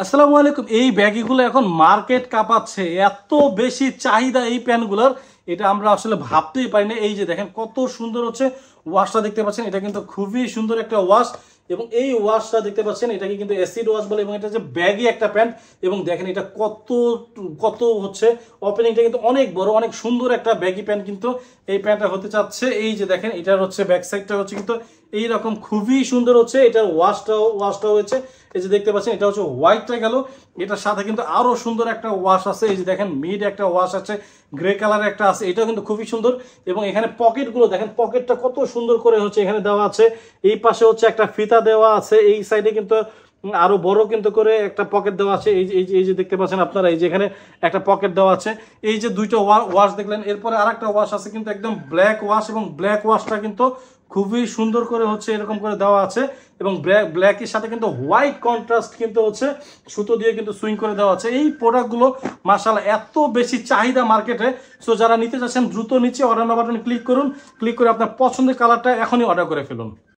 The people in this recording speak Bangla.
আসসালামু আলাইকুম। এই ব্যাগগুলো এখন মার্কেট কাঁপাচ্ছে, এত বেশি চাহিদা এই প্যান্টগুলোর, এটা আমরা আসলে ভাবতেই পারি না। এই যে দেখেন কত সুন্দর হচ্ছে ওয়াশটা দেখতে পাচ্ছেন, এটা কিন্তু খুবই সুন্দর একটা ওয়াশ। এবং এই ওয়াশটা দেখতে পাচ্ছেন, এটাকে কিন্তু অ্যাসিড ওয়াশ বলে। এবং এটা যে ব্যাগি একটা প্যান্ট, এবং দেখেন এটা কত কত হচ্ছে ওপেনিংটা কিন্তু অনেক বড়, অনেক সুন্দর একটা ব্যাগি প্যান্ট কিন্তু এই প্যান্টটা হতে চাচ্ছে। এই যে দেখেন এটার হচ্ছে ব্যাক সাইডটা হচ্ছে কিন্তু এইরকম খুবই সুন্দর হচ্ছে। এটার ওয়াশটাও হয়েছে, এই যে দেখতে পাচ্ছেন এটা হচ্ছে হোয়াইটটা গেল। এটার সাথে কিন্তু আরো সুন্দর একটা ওয়াশ আছে, এই যে দেখেন মিড একটা ওয়াশ আছে, গ্রে কালার একটা আছে, এটাও কিন্তু খুবই সুন্দর। এবং এখানে পকেটগুলো দেখেন, পকেটটা কত সুন্দর করে হচ্ছে এখানে দেওয়া আছে। এই পাশে হচ্ছে একটা ফিতা দেওয়া আছে, এই সাইডে কিন্তু আরো বড় কিন্তু করে একটা পকেট দেওয়া আছে। এই যে দেখতে পাচ্ছেন আপনারা, এই যে এখানে একটা পকেট দেওয়া আছে। এই যে দুইটা ওয়াশ দেখলেন, এরপরে আরেকটা ওয়াশ আছে কিন্তু একদম ব্ল্যাক ওয়াশ, এবং ব্ল্যাক ওয়াশটা কিন্তু খুবই সুন্দর করে হচ্ছে এরকম করে দেওয়া আছে। এবং ব্ল্যাকের সাথে কিন্তু হোয়াইট কন্ট্রাস্ট কিন্তু হচ্ছে সুতো দিয়ে কিন্তু সুইং করে দেওয়া আছে। এই প্রোডাক্টগুলো মাশাআল্লাহ এত বেশি চাহিদা মার্কেটে। সো যারা নিতে চাচ্ছেন দ্রুত নিচে অর্ডার বাটনে ক্লিক করুন, ক্লিক করে আপনার পছন্দের কালারটা এখনই অর্ডার করে ফেলুন।